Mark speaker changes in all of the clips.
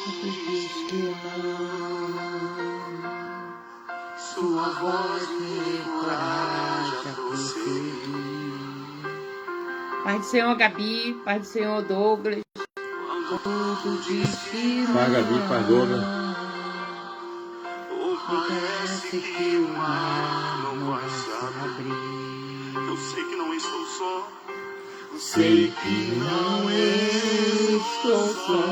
Speaker 1: Tu diz que não. Sua voz me encoraja a prosseguir. Pai do Senhor Gabi, Pai do Senhor Douglas. Tu diz que não.
Speaker 2: Pai Gabi, Pai Douglas.
Speaker 1: Parece que o mar não vai se abrir.
Speaker 3: Eu sei que não estou só.
Speaker 1: Sei que não estou só.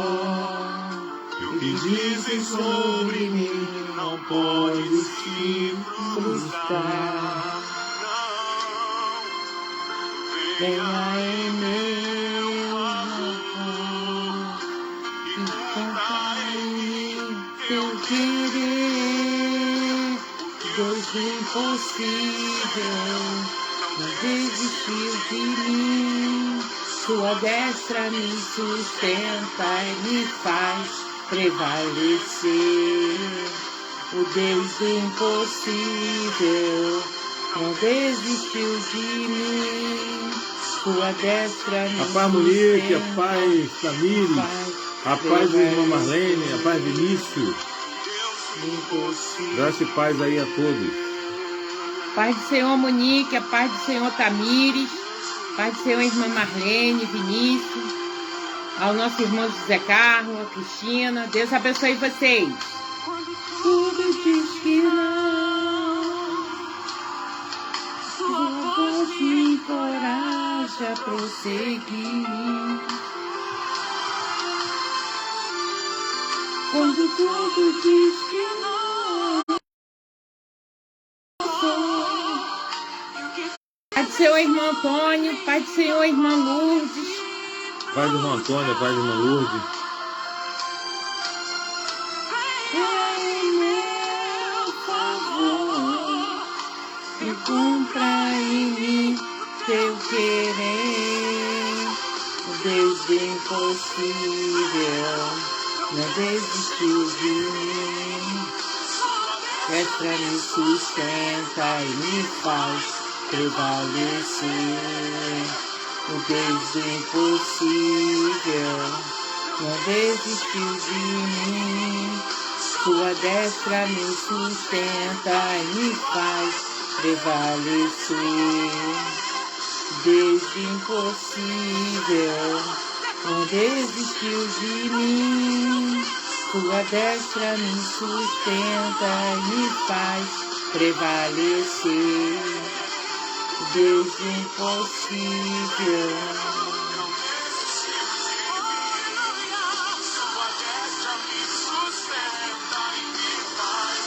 Speaker 3: O que dizem sobre mim não pode se frustrar. Não,
Speaker 1: Venha em meu amor e cantar em mim teu querer. Deus do impossível não desistiu de mim. Sua destra me sustenta e me faz prevalecer. O Deus do impossível não desistiu de mim. Sua destra me
Speaker 2: A paz Monique, a
Speaker 1: sustenta,
Speaker 2: paz Tamires, a paz do irmão Marlene, a paz Vinícius. Graça e paz aí a todos.
Speaker 1: Paz do Senhor Monique, a paz do Senhor Tamires, paz do Senhor irmã Marlene, Vinícius, ao nosso irmão José Carlos, a Cristina. Deus abençoe vocês. Tudo diz que não. Sua voz me encoraja a prosseguir. Quando tudo diz que não. Pai do Senhor irmão Antônio, Pai do Senhor irmã Lourdes.
Speaker 2: Paz do irmão Antônio, paz do irmão Lourdes.
Speaker 1: Em meu favor e cumpra em mim teu querer. O Deus do impossível não desistiu de mim. Destra me sustenta e me faz prevalecer. O Deus do impossível não desistiu de mim. Sua destra me sustenta e me faz prevalecer. Deus do impossível não desistiu de mim. Sua destra me sustenta e me faz prevalecer. Deus do impossível.
Speaker 3: sua destra me sustenta e me faz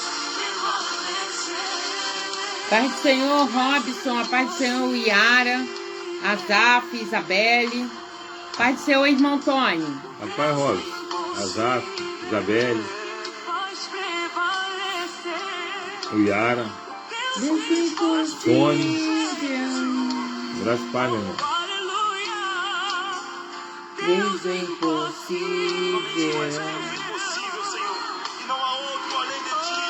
Speaker 3: prevalecer.
Speaker 1: Paz do Senhor Robson, a paz do Senhor Iara, Azaf, Isabelle. Paz do Senhor irmão Antônio.
Speaker 2: A paz Rosa, Azaf, Isabelle,
Speaker 3: Faz prevalecer.
Speaker 2: o Yara,
Speaker 1: Deus do impossível.
Speaker 2: graça e paz, meu irmão.
Speaker 3: Aleluia.
Speaker 1: Deus do impossível.
Speaker 3: Impossível, Senhor, e não há outro além de ti.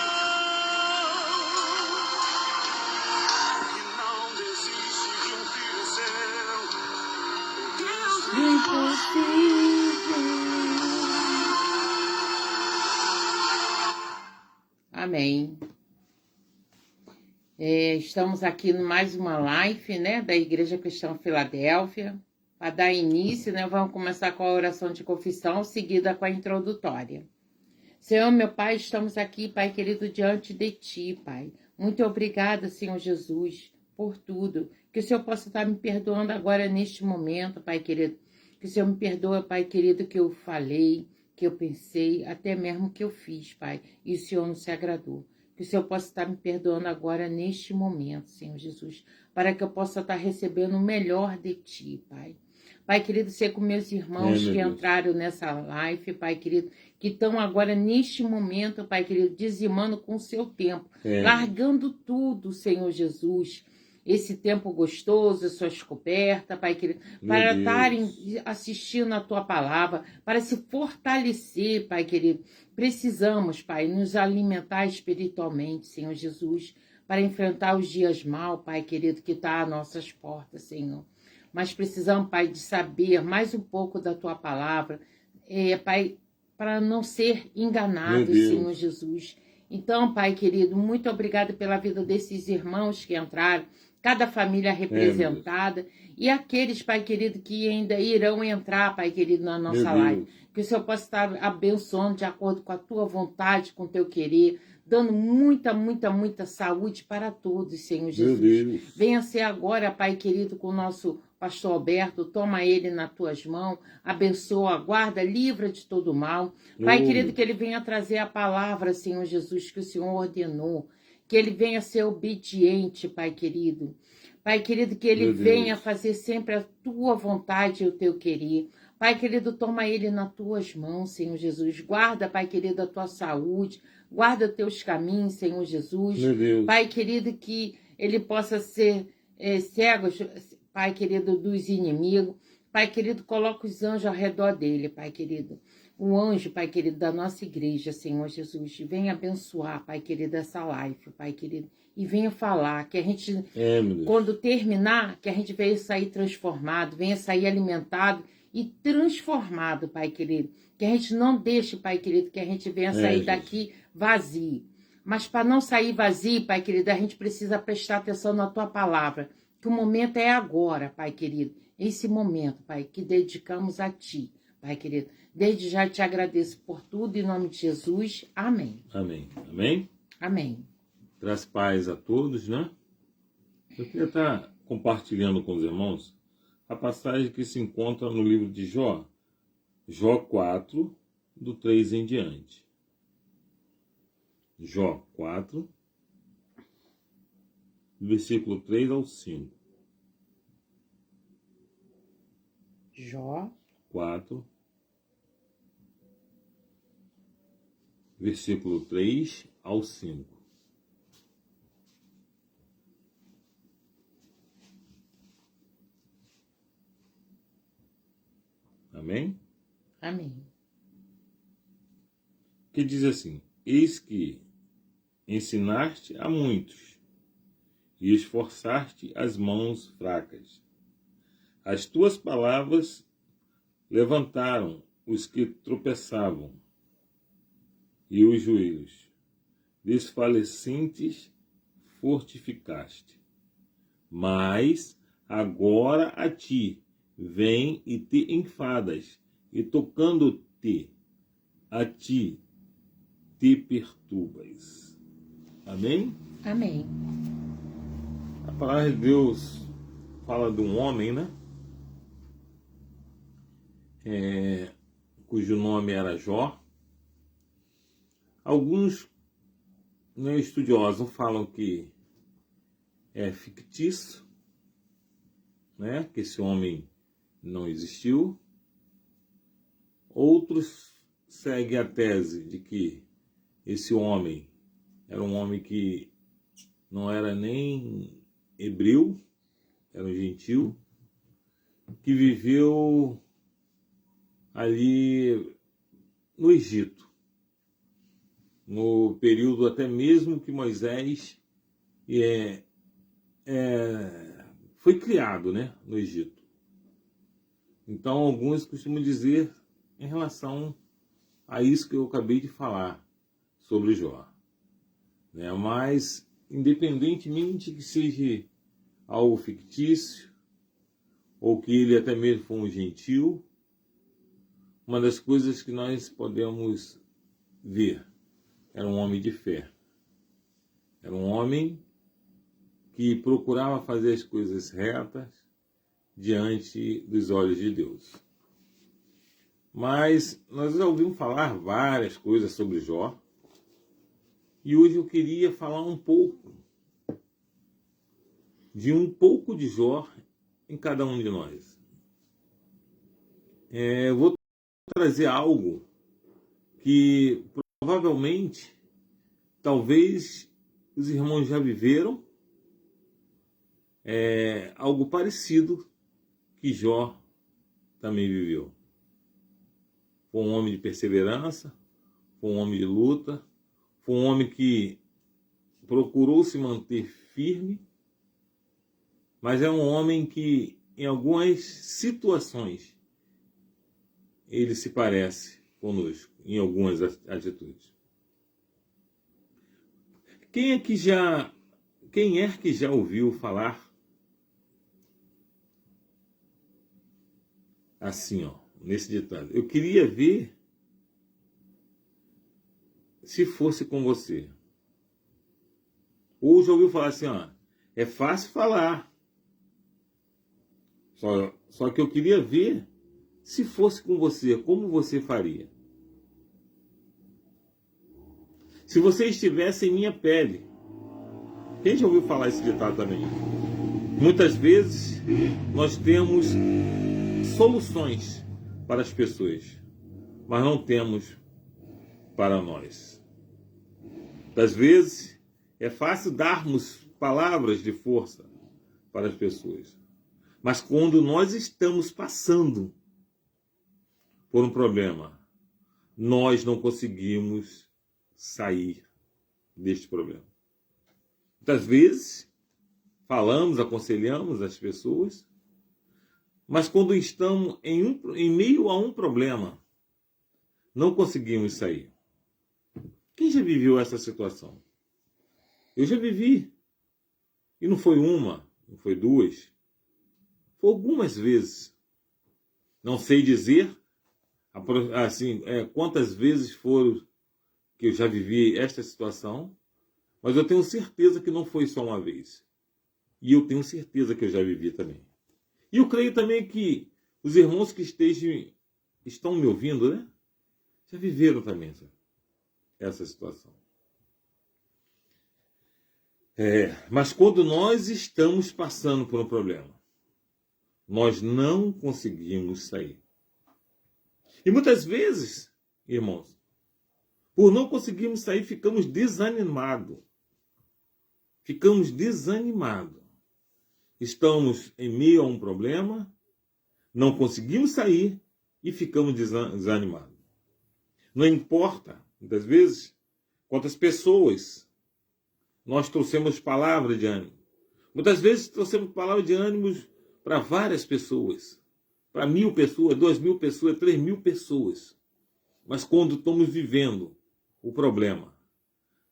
Speaker 3: Que não desiste de um filho seu. Deus
Speaker 1: Do impossível. Amém. Estamos aqui em mais uma live, né, da Igreja Cristã Filadélfia. Para dar início, né, vamos começar com a oração de confissão, seguida com a introdutória. Senhor, meu Pai, estamos aqui, Pai querido, diante de Ti, Pai. Muito obrigada, Senhor Jesus, por tudo. Que o Senhor possa estar me perdoando agora neste momento, Pai querido. Que o Senhor me perdoe, Pai querido, que eu falei, que eu pensei, até mesmo que eu fiz, Pai, e o Senhor não se agradou. Que o Senhor possa estar me perdoando agora neste momento, Senhor Jesus, para que eu possa estar recebendo o melhor de Ti, Pai. Pai querido, ser com meus irmãos que entraram nessa live, Pai querido, que estão agora neste momento, Pai querido, dizimando com o seu tempo, largando tudo, Senhor Jesus, esse tempo gostoso, suas cobertas, Pai querido, para estarem assistindo a Tua palavra, para se fortalecer, Pai querido. Precisamos, Pai, nos alimentar espiritualmente, Senhor Jesus, para enfrentar os dias mal, Pai querido, que está às nossas portas, Senhor. Mas precisamos, Pai, de saber mais um pouco da Tua palavra, Pai, para não ser
Speaker 2: Meu
Speaker 1: enganados,
Speaker 2: Deus.
Speaker 1: Senhor Jesus. Então, Pai querido, muito obrigada pela vida desses irmãos que entraram, cada família representada, e aqueles, Pai querido, que ainda irão entrar, Pai querido, na
Speaker 2: Meu
Speaker 1: nossa live.
Speaker 2: Deus.
Speaker 1: Que o Senhor possa estar abençoando de acordo com a tua vontade, com o teu querer, dando muita, muita, muita saúde para todos, Senhor
Speaker 2: Meu
Speaker 1: Jesus.
Speaker 2: Deus.
Speaker 1: Venha ser agora, Pai querido, com o nosso pastor Alberto, toma ele nas tuas mãos, abençoa, guarda, livra de todo mal. Pai querido, que ele venha trazer a palavra, Senhor Jesus, que o Senhor ordenou, que ele venha ser obediente, Pai querido. Pai querido, que ele
Speaker 2: Meu Deus.
Speaker 1: venha fazer sempre a tua vontade e o teu querer. Pai querido, toma ele nas tuas mãos, Senhor Jesus. Guarda, Pai querido, a tua saúde, guarda os teus caminhos, Senhor Jesus.
Speaker 2: Meu Deus.
Speaker 1: Pai querido, que ele possa ser cego, Pai querido, dos inimigos. Pai querido, coloca os anjos ao redor dele, Pai querido. O anjo, Pai querido, da nossa igreja, Senhor Jesus. Venha abençoar, Pai querido, essa live, Pai querido. E venha falar, que a gente,
Speaker 2: Meu Deus.
Speaker 1: quando terminar, que a gente venha sair transformado, venha sair alimentado e transformado, Pai querido. Que a gente não deixe, Pai querido, que a gente venha sair
Speaker 2: Jesus.
Speaker 1: daqui vazio. Mas para não sair vazio, Pai querido, a gente precisa prestar atenção na tua palavra. Que o momento é agora, Pai querido. Esse momento, Pai, que dedicamos a Ti, Pai querido. Desde já te agradeço por tudo, em nome de Jesus. Amém.
Speaker 2: Amém. Amém?
Speaker 1: Amém.
Speaker 2: Traz paz a todos, né? Eu queria estar compartilhando com os irmãos a passagem que se encontra no livro de Jó, Jó 4, do 3 em diante. Jó 4, do versículo 3 ao 5.
Speaker 1: Jó
Speaker 2: 4, versículo 3 ao 5. Amém?
Speaker 1: Amém.
Speaker 2: Que diz assim: eis que ensinaste a muitos e esforçaste as mãos fracas. As tuas palavras levantaram os que tropeçavam, e os joelhos desfalecentes fortificaste. Mas agora a ti vem e te enfadas, e tocando-te, a ti te perturbas. Amém?
Speaker 1: Amém.
Speaker 2: A palavra de Deus fala de um homem, né? Cujo nome era Jó. Alguns estudiosos falam que é fictício, né? Que esse homem não existiu. Outros seguem a tese de que esse homem era um homem que não era nem hebreu, era um gentil, que viveu ali no Egito, no período até mesmo que Moisés foi criado, né, no Egito. Então, alguns costumam dizer em relação a isso que eu acabei de falar sobre Jó, né? Mas, independentemente que seja algo fictício, ou que ele até mesmo foi um gentil, uma das coisas que nós podemos ver, era um homem de fé. Era um homem que procurava fazer as coisas retas diante dos olhos de Deus. Mas nós já ouvimos falar várias coisas sobre Jó, e hoje eu queria falar um pouco de Jó em cada um de nós. Eu vou trazer algo que provavelmente, talvez os irmãos já viveram, algo parecido que Jó também viveu. Foi um homem de perseverança, foi um homem de luta, foi um homem que procurou se manter firme, mas é um homem que, em algumas situações, ele se parece conosco. em algumas atitudes. Quem é que já ouviu falar assim, ó, nesse ditado? Eu queria ver se fosse com você. Ou já ouviu falar assim, ó, é fácil falar. Só que eu queria ver se fosse com você, como você faria? Se você estivesse em minha pele. Quem já ouviu falar esse ditado também? Muitas vezes nós temos soluções para as pessoas, mas não temos para nós. Às vezes é fácil darmos palavras de força para as pessoas, mas quando nós estamos passando por um problema, nós não conseguimos sair deste problema. Muitas vezes falamos, aconselhamos as pessoas, mas quando estamos em meio a um problema, não conseguimos sair. Quem já viveu essa situação? Eu já vivi. E não foi uma, não foi duas. Foi algumas vezes. Não sei dizer assim, quantas vezes foram que eu já vivi esta situação, mas eu tenho certeza que não foi só uma vez. E eu tenho certeza que eu já vivi também. E eu creio também que os irmãos que estão me ouvindo, né? Já viveram também essa situação. Mas quando nós estamos passando por um problema, nós não conseguimos sair. E muitas vezes, irmãos, por não conseguirmos sair, ficamos desanimados. Ficamos desanimados. Estamos em meio a um problema, não conseguimos sair e ficamos desanimados. Não importa, muitas vezes, quantas pessoas nós trouxemos palavras de ânimo. Muitas vezes trouxemos palavras de ânimo para várias pessoas. Para 1.000 pessoas, 2.000 pessoas, 3.000 pessoas. Mas quando estamos vivendo o problema,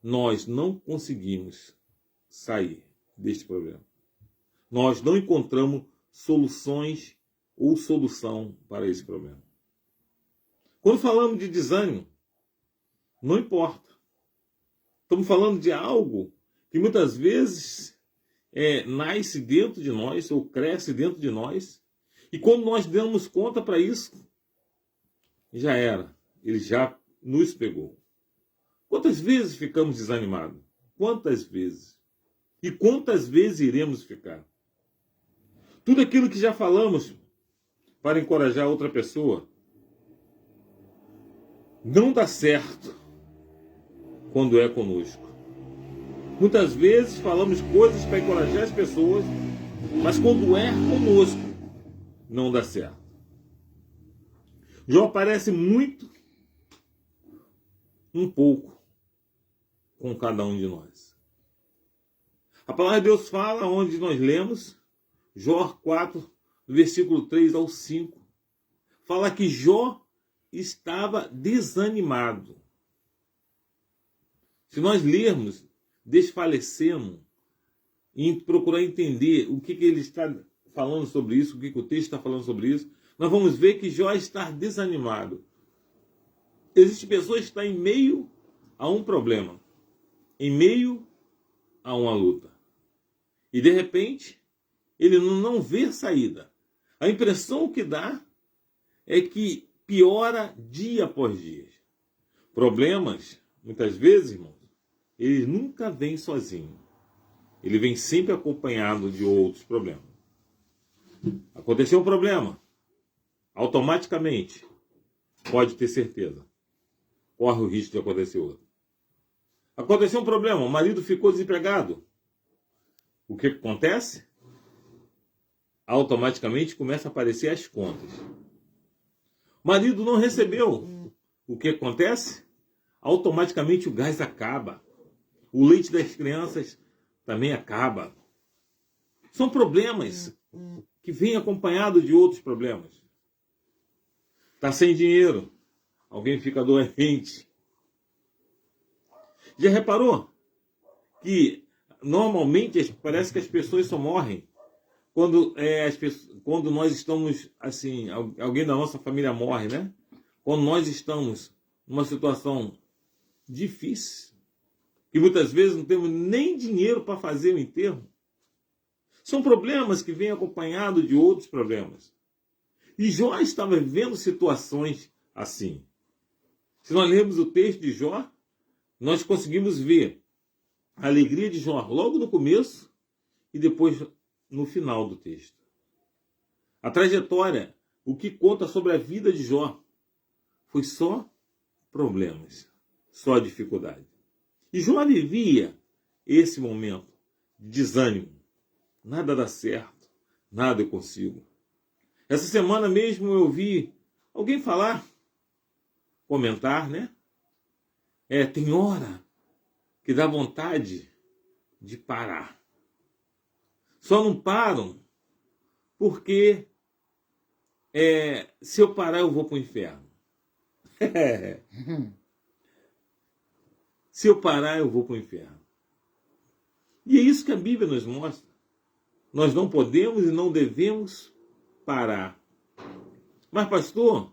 Speaker 2: nós não conseguimos sair deste problema. Nós não encontramos soluções ou solução para esse problema. Quando falamos de desânimo, não importa. Estamos falando de algo que muitas vezes nasce dentro de nós ou cresce dentro de nós. E quando nós damos conta para isso, já era. Ele já nos pegou. Quantas vezes ficamos desanimados? Quantas vezes? E quantas vezes iremos ficar? Tudo aquilo que já falamos para encorajar outra pessoa não dá certo quando é conosco. Muitas vezes falamos coisas para encorajar as pessoas, mas quando é conosco, não dá certo. Jó parece muito, um pouco, com cada um de nós. A palavra de Deus fala, onde nós lemos, Jó 4, do versículo 3 ao 5, fala que Jó estava desanimado. Se nós lermos, desfalecemos em procurar entender o que ele está falando sobre isso, o que o texto está falando sobre isso, nós vamos ver que Jó está desanimado. Existem pessoas que estão em meio a um problema, em meio a uma luta. E de repente, ele não vê saída. A impressão que dá é que piora dia após dia. Problemas, muitas vezes, irmãos, eles nunca vêm sozinhos. Ele vem sempre acompanhado de outros problemas. Aconteceu um problema, automaticamente, pode ter certeza, corre o risco de acontecer outro. Aconteceu um problema, o marido ficou desempregado. O que acontece? Automaticamente começa a aparecer as contas. O marido não recebeu. O que acontece? Automaticamente o gás acaba. O leite das crianças também acaba. São problemas que vêm acompanhados de outros problemas. Está sem dinheiro. alguém fica doente. Já reparou que normalmente parece que as pessoas só morrem quando nós estamos assim, alguém da nossa família morre, né? Quando nós estamos numa situação difícil, que muitas vezes não temos nem dinheiro para fazer o enterro. São problemas que vêm acompanhados de outros problemas. E Jó estava vivendo situações assim. Se nós lermos o texto de Jó, nós conseguimos ver a alegria de Jó logo no começo e depois no final do texto. A trajetória, o que conta sobre a vida de Jó, foi só problemas, só dificuldade. E Jó vivia esse momento de desânimo. Nada dá certo, nada eu consigo. Essa semana mesmo eu vi alguém falar, comentar, né? Tem hora que dá vontade de parar. Só não param porque se eu parar eu vou para o inferno. Se eu parar eu vou para o inferno. E é isso que a Bíblia nos mostra. Nós não podemos e não devemos parar. Mas, pastor,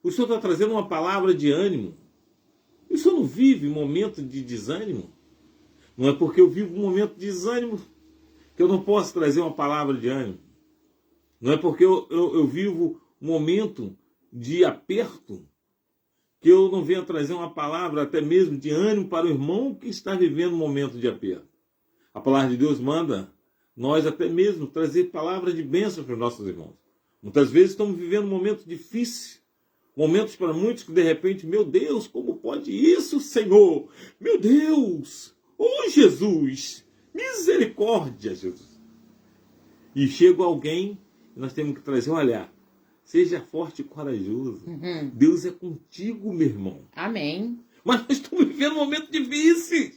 Speaker 2: o senhor está trazendo uma palavra de ânimo. E o senhor não vive um momento de desânimo? Não é porque eu vivo um momento de desânimo que eu não posso trazer uma palavra de ânimo. Não é porque eu vivo um momento de aperto que eu não venho trazer uma palavra até mesmo de ânimo para o irmão que está vivendo um momento de aperto. A palavra de Deus manda nós até mesmo trazer palavras de bênção para os nossos irmãos. Muitas vezes estamos vivendo um momento difícil, momentos para muitos que de repente, meu Deus, como pode isso, Senhor? Meu Deus! Oh, Jesus! Misericórdia, Jesus! E chega alguém e nós temos que trazer, olha, seja forte e corajoso. Deus é contigo, meu irmão.
Speaker 1: Amém.
Speaker 2: Mas nós estamos vivendo um momento difícil.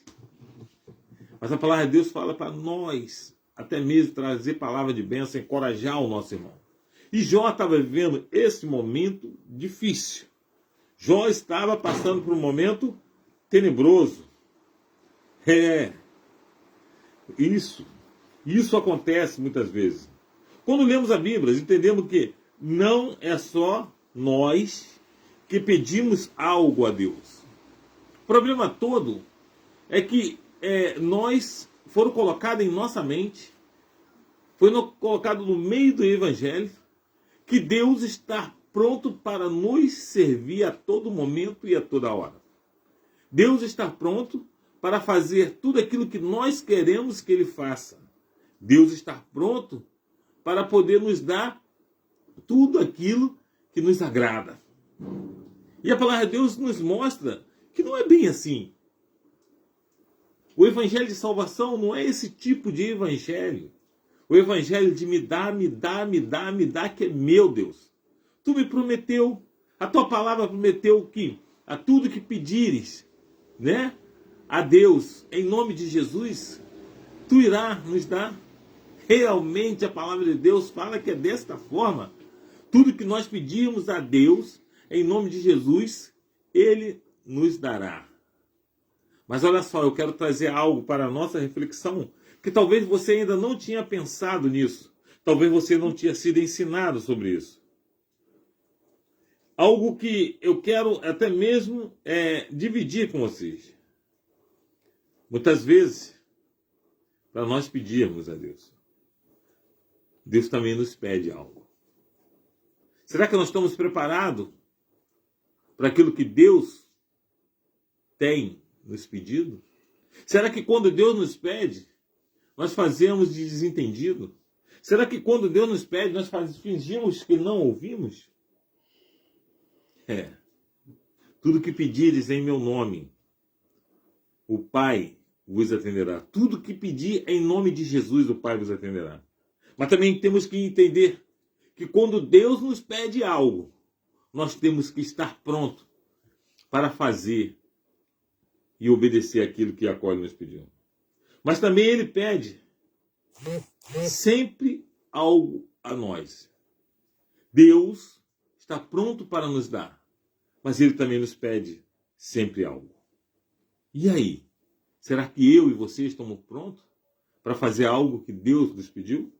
Speaker 2: Mas a palavra de Deus fala para nós, até mesmo trazer palavra de bênção, encorajar o nosso irmão. E Jó estava vivendo esse momento difícil. Jó estava passando por um momento tenebroso. Isso acontece muitas vezes. Quando lemos a Bíblia, entendemos que não é só nós que pedimos algo a Deus. O problema todo é que nós foram colocados em nossa mente, foi colocado no meio do Evangelho, que Deus está pronto para nos servir a todo momento e a toda hora. Deus está pronto para fazer tudo aquilo que nós queremos que Ele faça. Deus está pronto para poder nos dar tudo aquilo que nos agrada. E a palavra de Deus nos mostra que não é bem assim. O evangelho de salvação não é esse tipo de evangelho. O evangelho de me dá, que é meu, Deus. Tu me prometeu, a tua palavra prometeu que a tudo que pedires, né, a Deus, em nome de Jesus, tu irá nos dar. Realmente a palavra de Deus fala que é desta forma. Tudo que nós pedirmos a Deus, em nome de Jesus, Ele nos dará. Mas olha só, eu quero trazer algo para a nossa reflexão, que talvez você ainda não tinha pensado nisso. Talvez você não tinha sido ensinado sobre isso. Algo que eu quero até mesmo dividir com vocês. Muitas vezes, para nós pedirmos a Deus, Deus também nos pede algo. Será que nós estamos preparados para aquilo que Deus tem nos pedido? Será que quando Deus nos pede, nós fazemos de desentendido? Será que quando Deus nos pede, nós fingimos que não ouvimos? Tudo que pedires em meu nome, o Pai vos atenderá. Tudo que pedir em nome de Jesus, o Pai vos atenderá. Mas também temos que entender que quando Deus nos pede algo, nós temos que estar pronto para fazer e obedecer aquilo que a qual nos pediu. Mas também Ele pede sempre algo a nós. Deus está pronto para nos dar, mas ele também nos pede sempre algo. E aí? Será que eu e você estamos prontos para fazer algo que Deus nos pediu?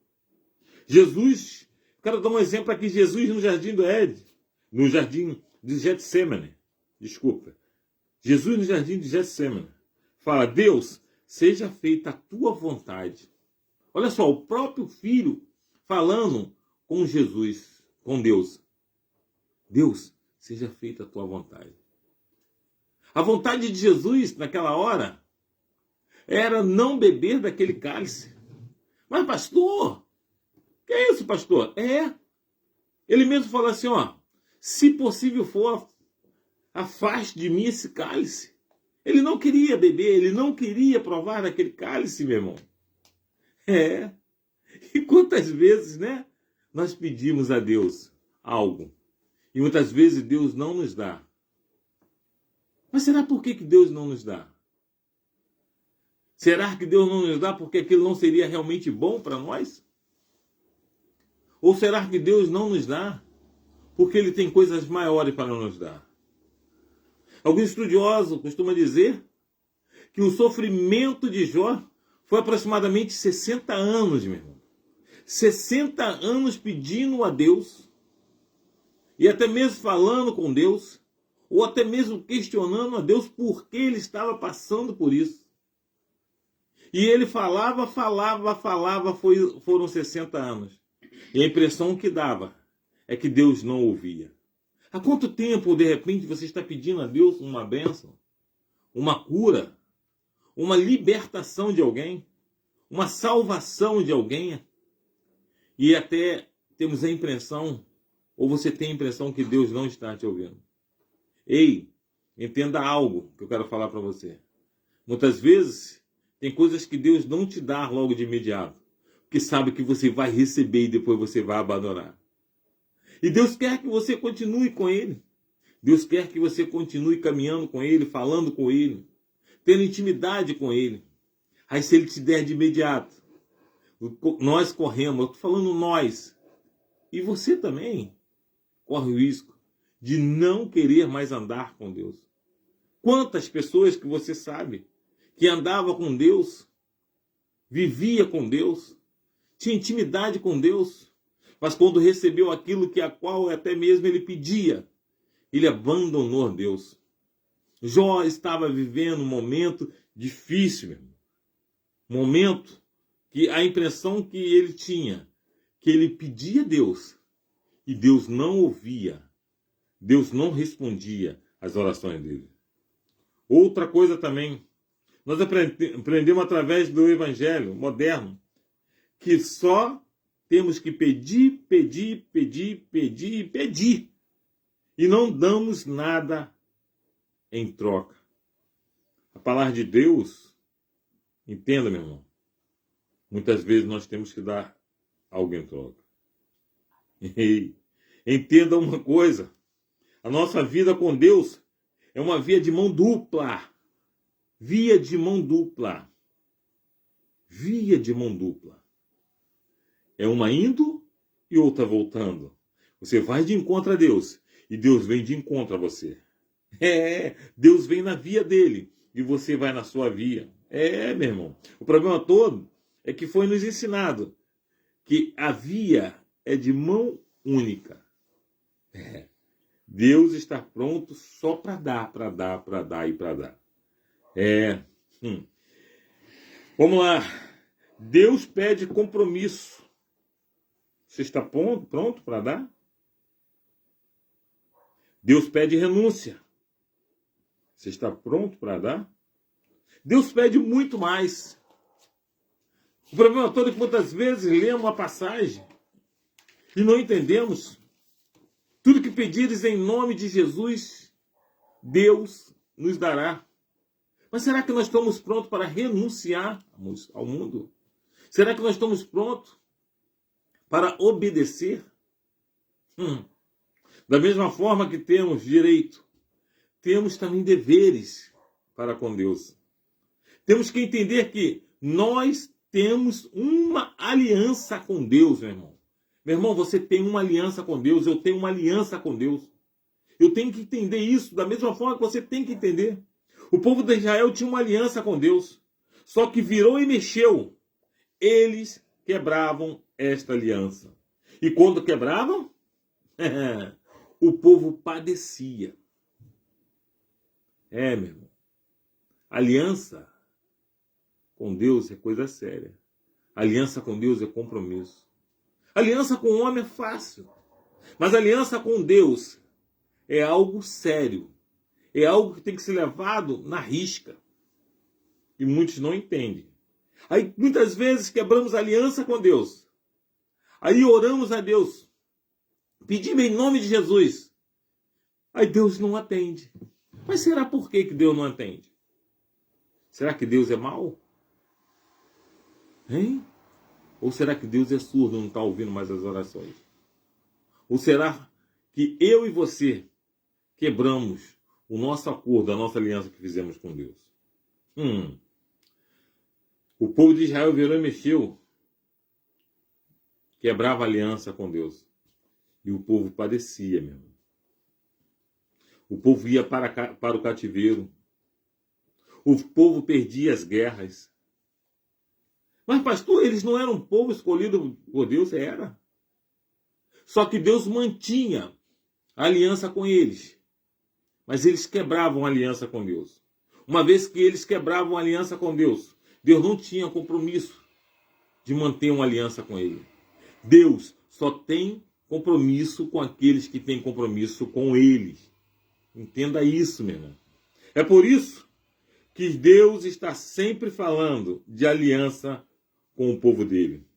Speaker 2: Jesus, quero dar um exemplo aqui, Jesus no jardim do Éden, no jardim de Getsemane, desculpa. Jesus no jardim de Getsemane fala: Deus, seja feita a tua vontade. Olha só, o próprio filho falando com Jesus, com Deus. Deus, seja feita a tua vontade. A vontade de Jesus naquela hora era não beber daquele cálice. Mas pastor, que é isso, pastor? Ele mesmo falou assim, ó, se possível for, afaste de mim esse cálice. Ele não queria beber, ele não queria provar daquele cálice, meu irmão. E quantas vezes, né, nós pedimos a Deus algo e muitas vezes Deus não nos dá. Mas será por que Deus não nos dá? Será que Deus não nos dá porque aquilo não seria realmente bom para nós? Ou será que Deus não nos dá porque Ele tem coisas maiores para nos dar? Alguns estudiosos costumam dizer que o sofrimento de Jó foi aproximadamente 60 anos, meu irmão. 60 anos pedindo a Deus, e até mesmo falando com Deus, ou até mesmo questionando a Deus por que ele estava passando por isso. E ele falava, foram 60 anos. E a impressão que dava é que Deus não ouvia. Há quanto tempo, de repente, você está pedindo a Deus uma bênção, uma cura, uma libertação de alguém, uma salvação de alguém, e até temos a impressão, ou você tem a impressão que Deus não está te ouvindo? Ei, entenda algo que eu quero falar para você. Muitas vezes, tem coisas que Deus não te dá logo de imediato, porque sabe que você vai receber e depois você vai abandonar. E Deus quer que você continue com Ele. Deus quer que você continue caminhando com Ele, falando com Ele, tendo intimidade com Ele. Aí se Ele te der de imediato, nós corremos, eu estou falando nós, e você também corre o risco de não querer mais andar com Deus. Quantas pessoas que você sabe que andava com Deus, vivia com Deus, tinha intimidade com Deus, mas quando recebeu aquilo que a qual até mesmo ele pedia, ele abandonou Deus. Jó estava vivendo um momento difícil, meu irmão. Momento que a impressão que ele tinha, que ele pedia a Deus, e Deus não ouvia, Deus não respondia às orações dele. Outra coisa também, nós aprendemos através do evangelho moderno, que só temos que pedir, pedir, pedir, pedir e pedir. E não damos nada em troca. A palavra de Deus, entenda, meu irmão, muitas vezes nós temos que dar algo em troca. E entenda uma coisa, a nossa vida com Deus é uma via de mão dupla. Via de mão dupla. Via de mão dupla. É uma indo e outra voltando. Você vai de encontro a Deus e Deus vem de encontro a você. Deus vem na via dele e você vai na sua via. Meu irmão. O problema todo é que foi nos ensinado que a via é de mão única. Deus está pronto só para dar, para dar, para dar e para dar. Vamos lá. Deus pede compromisso. Você está pronto para dar? Deus pede renúncia. Você está pronto para dar? Deus pede muito mais. O problema todo é que muitas vezes lemos uma passagem e não entendemos. Tudo que pedires em nome de Jesus, Deus nos dará. Mas será que nós estamos prontos para renunciarmos ao mundo? Será que nós estamos prontos para obedecer? Da mesma forma que temos direito, temos também deveres para com Deus. Temos que entender que nós temos uma aliança com Deus, meu irmão. Meu irmão, você tem uma aliança com Deus, eu tenho uma aliança com Deus. Eu tenho que entender isso da mesma forma que você tem que entender. O povo de Israel tinha uma aliança com Deus. Só que virou e mexeu. Eles quebravam esta aliança. E quando quebravam, o povo padecia. Meu irmão. Aliança com Deus é coisa séria. Aliança com Deus é compromisso. Aliança com o homem é fácil. Mas aliança com Deus é algo sério. É algo que tem que ser levado na risca. E muitos não entendem. Aí muitas vezes quebramos aliança com Deus. Aí oramos a Deus. Pedimos em nome de Jesus. Aí Deus não atende. Mas será por que Deus não atende? Será que Deus é mau? Hein? Ou será que Deus é surdo e não está ouvindo mais as orações? Ou será que eu e você quebramos o nosso acordo, a nossa aliança que fizemos com Deus? O povo de Israel virou e mexeu. Quebrava a aliança com Deus. E o povo padecia mesmo. O povo ia para o cativeiro. O povo perdia as guerras. Mas, pastor, eles não eram um povo escolhido por Deus? Era. Só que Deus mantinha a aliança com eles. Mas eles quebravam a aliança com Deus. Uma vez que eles quebravam a aliança com Deus, Deus não tinha compromisso de manter uma aliança com ele. Deus só tem compromisso com aqueles que têm compromisso com ele. Entenda isso, meu irmão. É por isso que Deus está sempre falando de aliança com o povo dele.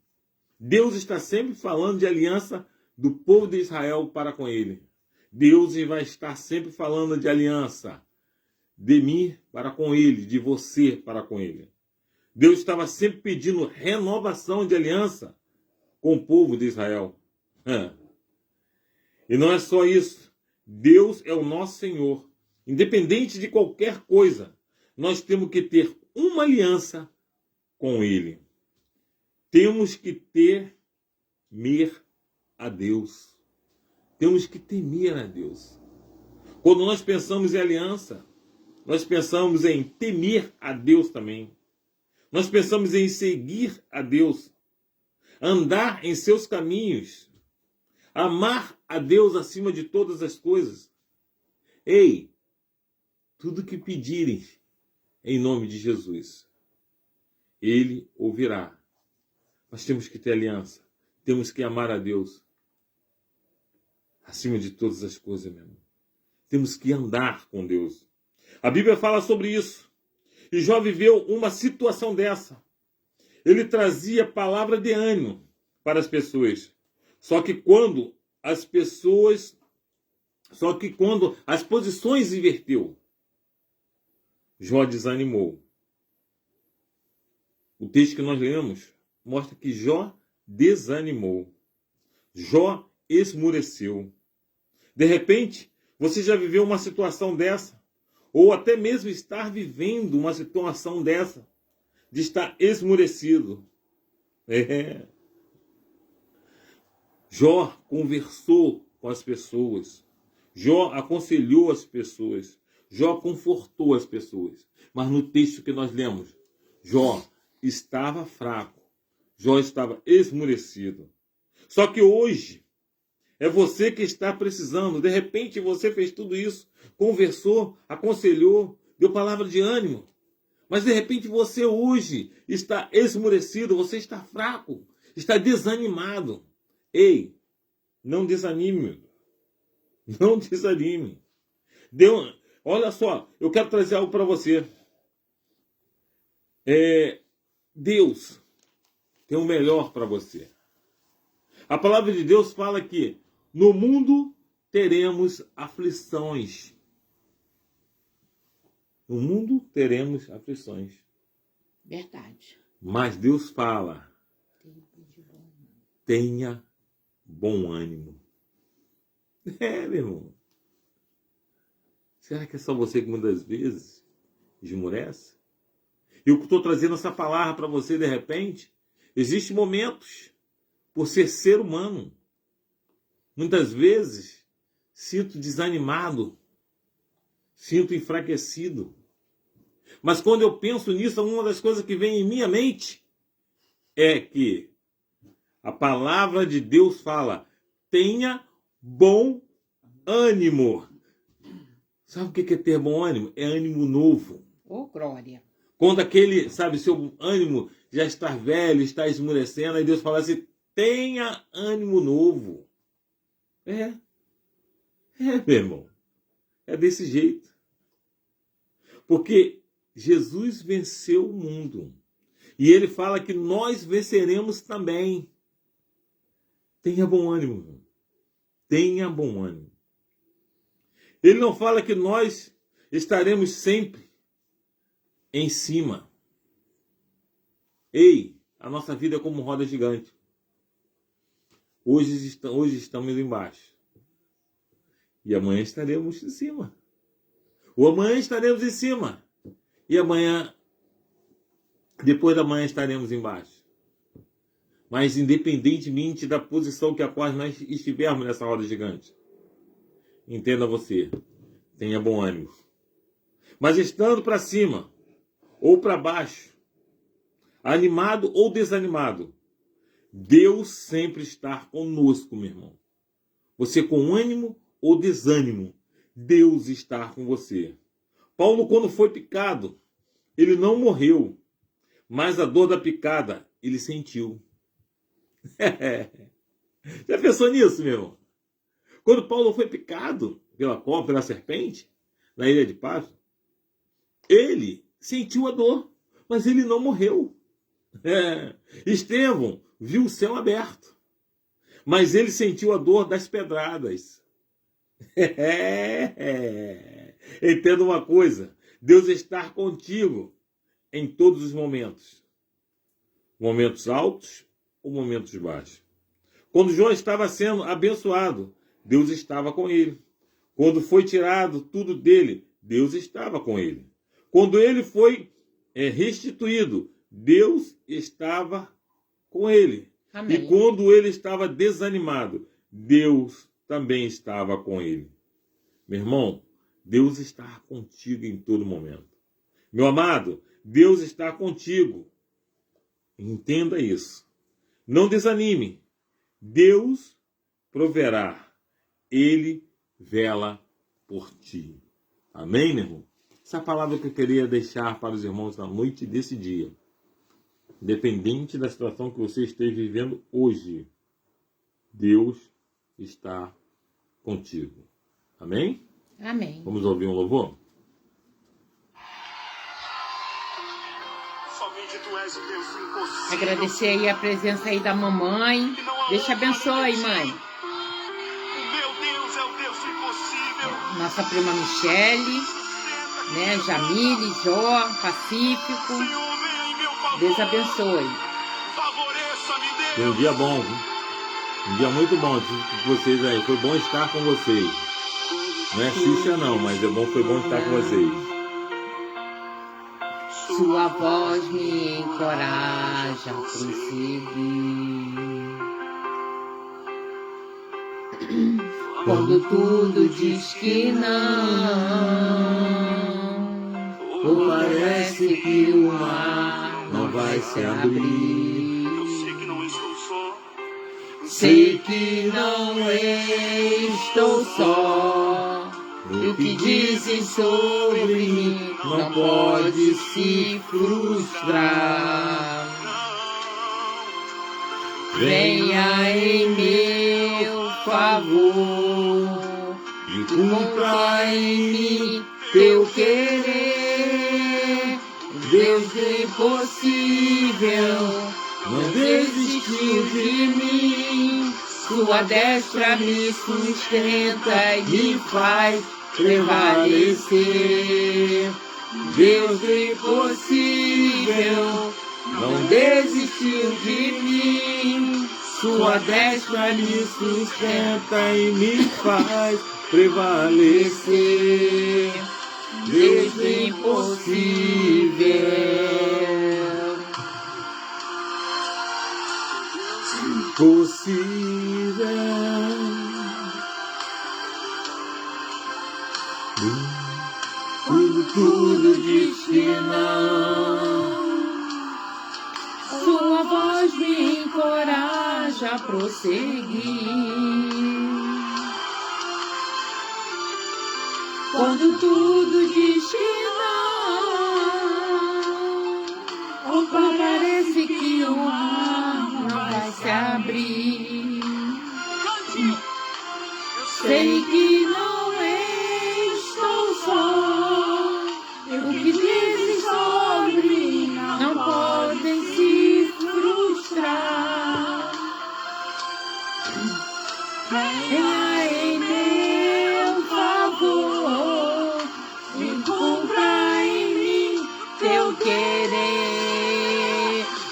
Speaker 2: Deus está sempre falando de aliança do povo de Israel para com ele. Deus vai estar sempre falando de aliança de mim para com ele, de você para com ele. Deus estava sempre pedindo renovação de aliança com o povo de Israel. E não é só isso. Deus é o nosso Senhor. Independente de qualquer coisa, nós temos que ter uma aliança com ele. Temos que temer a Deus. Temos que temer a Deus. Quando nós pensamos em aliança, nós pensamos em temer a Deus também. Nós pensamos em seguir a Deus, andar em seus caminhos, amar a Deus acima de todas as coisas. Ei, tudo que pedirem em nome de Jesus, Ele ouvirá. Nós temos que ter aliança, temos que amar a Deus acima de todas as coisas mesmo. Temos que andar com Deus. A Bíblia fala sobre isso. E Jó viveu uma situação dessa. Ele trazia palavra de ânimo para as pessoas. Só que quando as posições inverteu, Jó desanimou. O texto que nós lemos mostra que Jó desanimou. Jó esmureceu. De repente, você já viveu uma situação dessa, ou até mesmo estar vivendo uma situação dessa, de estar esmurecido. Jó conversou com as pessoas. Jó aconselhou as pessoas. Jó confortou as pessoas. Mas no texto que nós lemos, Jó estava fraco. Jó estava esmurecido. Só que hoje, é você que está precisando. De repente você fez tudo isso, conversou, aconselhou, deu palavra de ânimo. Mas de repente você hoje está esmurecido, você está fraco, está desanimado. Ei, não desanime. Não desanime. Olha só, eu quero trazer algo para você. Deus tem o melhor para você. A palavra de Deus fala que no mundo teremos aflições. No mundo teremos aflições.
Speaker 1: Verdade.
Speaker 2: Mas Deus fala, tenha bom ânimo. Meu irmão. Será que é só você que muitas vezes esmurece? E eu estou trazendo essa palavra para você de repente. Existem momentos, por ser humano, muitas vezes sinto desanimado, sinto enfraquecido. Mas quando eu penso nisso, uma das coisas que vem em minha mente é que a palavra de Deus fala: tenha bom ânimo. Sabe o que é ter bom ânimo? É ânimo novo.
Speaker 1: Ô, glória.
Speaker 2: Quando aquele, sabe, seu ânimo já está velho, está esmurecendo, aí Deus fala assim: tenha ânimo novo. Meu irmão. É desse jeito. Porque Jesus venceu o mundo. E ele fala que nós venceremos também. Tenha bom ânimo, irmão. Tenha bom ânimo. Ele não fala que nós estaremos sempre em cima. Ei, a nossa vida é como roda gigante. Hoje estamos embaixo. E amanhã estaremos em cima. Ou amanhã estaremos em cima. E amanhã, depois da manhã, estaremos embaixo. Mas independentemente da posição que a qual nós estivermos nessa roda gigante, entenda você, tenha bom ânimo. Mas estando para cima ou para baixo, animado ou desanimado, Deus sempre está conosco, meu irmão. Você com ânimo ou desânimo, Deus está com você. Paulo, quando foi picado, ele não morreu, mas a dor da picada ele sentiu. Já pensou nisso, meu irmão? Quando Paulo foi picado pela cobra, pela serpente, na ilha de Páscoa, ele sentiu a dor, mas ele não morreu. Estevão viu o céu aberto, mas ele sentiu a dor das pedradas. Entenda uma coisa: Deus está contigo em todos os momentos. Momentos altos ou momentos baixos. Quando João estava sendo abençoado, Deus estava com ele. Quando foi tirado tudo dele, Deus estava com ele. Quando ele foi restituído, Deus estava com ele.
Speaker 1: Amém.
Speaker 2: E quando ele estava desanimado, Deus também estava com ele. Meu irmão, Deus está contigo em todo momento. Meu amado, Deus está contigo. Entenda isso. Não desanime. Deus proverá. Ele vela por ti. Amém, meu irmão? Essa é a palavra que eu queria deixar para os irmãos na noite desse dia. Independente da situação que você esteja vivendo hoje, Deus está contigo. Amém?
Speaker 1: Amém.
Speaker 2: Vamos ouvir um louvor?
Speaker 3: Somente tu és o Deus impossível.
Speaker 1: Agradecer aí a presença aí da mamãe. Deus te abençoe, mãe.
Speaker 3: O meu Deus é o Deus impossível.
Speaker 1: Nossa prima Michele, né? Jamile, Jó, Pacífico.
Speaker 3: Senhor, venha em meu favor.
Speaker 1: Deus abençoe.
Speaker 3: Favoreça-me, Deus.
Speaker 2: Foi um dia bom, viu? Um dia muito bom com vocês aí. Foi bom estar com vocês. Não é Xuxa não, mas foi bom estar com vocês.
Speaker 1: Sua voz me encoraja a prosseguir. Quando tudo diz que não, ou parece que o mar não vai se abrir.
Speaker 3: Eu sei que não estou só.
Speaker 1: Sei que não estou só. E o que dizem sobre mim não pode se frustrar. Venha em meu favor e cumpra em mim teu querer. Deus do impossível não desistiu de mim. Sua destra me sustenta e me faz prevalecer. Deus do impossível não desistiu de mim. Sua destra me sustenta e me faz prevalecer. Deus do impossível.
Speaker 2: Possível.
Speaker 1: tudo destina. Sua voz me encoraja a prosseguir. Quando tudo destina, parece que o mar não vai se abrir. Sei que não estou só. O que dizem sobre mim não podem se frustrar. Venha em meu favor e cumpra em mim teu querer.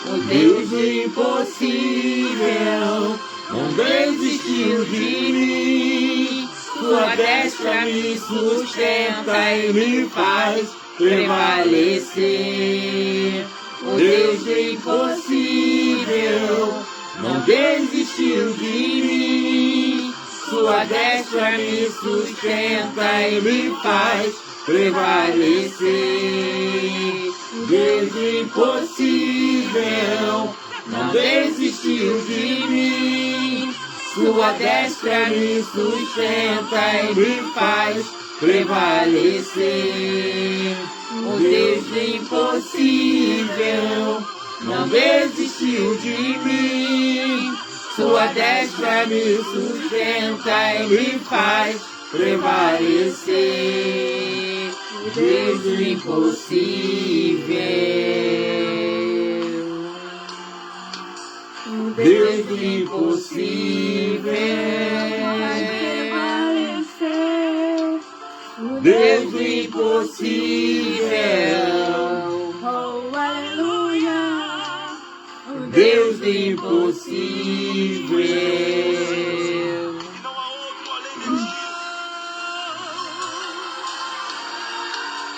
Speaker 1: O Deus do impossível não desistiu de mim. Sua destra me sustenta e me faz prevalecer. O Deus do impossível não desistiu de mim. Sua destra me sustenta e me faz prevalecer. O Deus do impossível não desistiu de mim. Sua destra me sustenta e me faz prevalecer. O Deus do impossível não desistiu de mim. Sua destra me sustenta e me faz prevalecer. O Deus do impossível. O Deus do impossível. O Deus do impossível. Oh, aleluia. O Deus do impossível.
Speaker 3: Não há outro além de ti.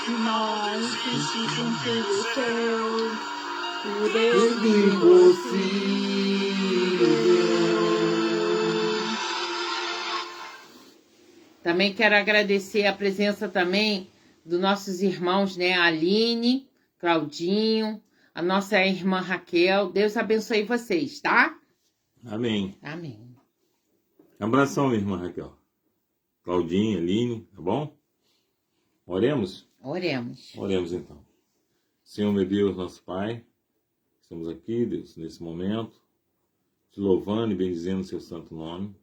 Speaker 1: Que nós precisamos ser o céu. O Deus do impossível. Também quero agradecer a presença também dos nossos irmãos, né? Aline, Claudinho, a nossa irmã Raquel. Deus abençoe vocês, tá?
Speaker 2: Amém.
Speaker 1: Amém.
Speaker 2: Abração, minha irmã Raquel. Claudinha, Aline, tá bom? Oremos?
Speaker 1: Oremos.
Speaker 2: Oremos então. Senhor, meu Deus, nosso Pai, estamos aqui, Deus, nesse momento, te louvando e bendizendo o seu santo nome.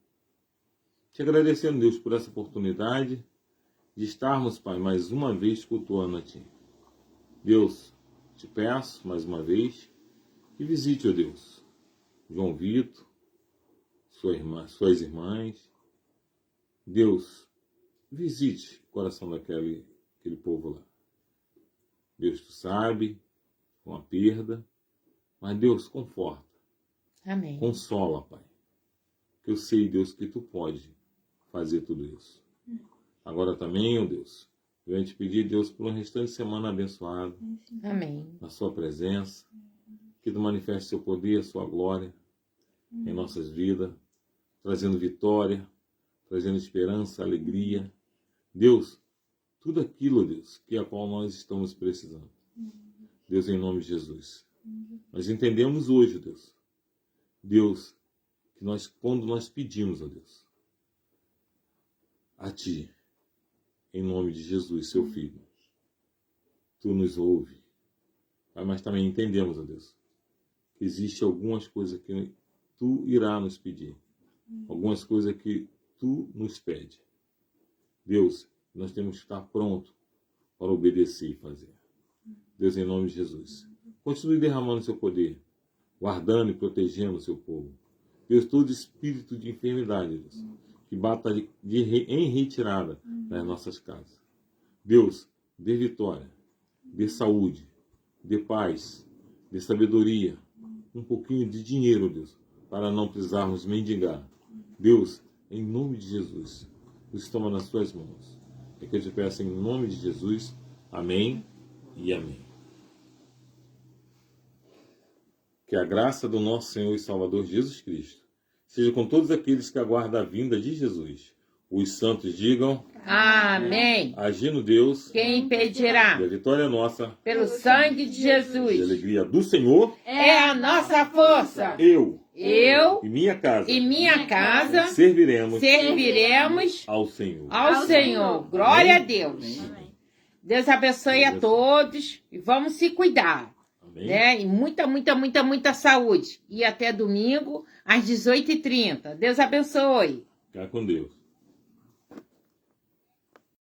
Speaker 2: Te agradecendo, Deus, por essa oportunidade de estarmos, Pai, mais uma vez cultuando a Ti. Deus, te peço, mais uma vez, que visite, ó Deus, João Vitor, suas irmãs. Deus, visite o coração daquele povo lá. Deus, tu sabe, com a perda, mas Deus, conforta.
Speaker 1: Amém.
Speaker 2: Consola, Pai. Que eu sei, Deus, que tu pode fazer tudo isso. Agora também, ó Deus, eu venho te pedir, Deus, por um restante de semana abençoado,
Speaker 1: Amém.
Speaker 2: na sua presença, que tu manifeste seu poder, sua glória em nossas vidas, trazendo vitória, trazendo esperança, alegria. Deus, tudo aquilo, Deus, que é a qual nós estamos precisando. Deus, em nome de Jesus. Nós entendemos hoje, Deus, que quando nós pedimos, ó Deus, a Ti, em nome de Jesus, seu Filho, Tu nos ouve. Mas também entendemos, ó Deus, que existe algumas coisas que Tu irá nos pedir, algumas coisas que Tu nos pede. Deus, nós temos que estar pronto para obedecer e fazer. Deus, em nome de Jesus, continue derramando seu poder, guardando e protegendo o seu povo. Deus, todo espírito de enfermidade, Deus, que bata em retirada das nossas casas. Deus, dê vitória, dê saúde, dê paz, dê sabedoria, um pouquinho de dinheiro, Deus, para não precisarmos mendigar. Deus, em nome de Jesus, nos toma nas suas mãos. É que eu te peço em nome de Jesus. Amém e amém. Que a graça do nosso Senhor e Salvador Jesus Cristo seja com todos aqueles que aguardam a vinda de Jesus, Os santos digam,
Speaker 1: Amém.
Speaker 2: agindo Deus,
Speaker 1: Quem impedirá?
Speaker 2: e a vitória é nossa,
Speaker 1: Pelo sangue de
Speaker 2: e a
Speaker 1: Jesus.
Speaker 2: alegria do Senhor,
Speaker 1: É a nossa força.
Speaker 2: eu
Speaker 1: Eu
Speaker 2: e minha casa
Speaker 1: e minha casa
Speaker 2: serviremos
Speaker 1: serviremos
Speaker 2: ao Senhor.
Speaker 1: ao Senhor. Glória a Deus. Deus abençoe a todos e vamos se cuidar,
Speaker 2: Amém?
Speaker 1: né? E muita saúde. E até domingo às 18h30. Deus abençoe.
Speaker 2: Fica com Deus.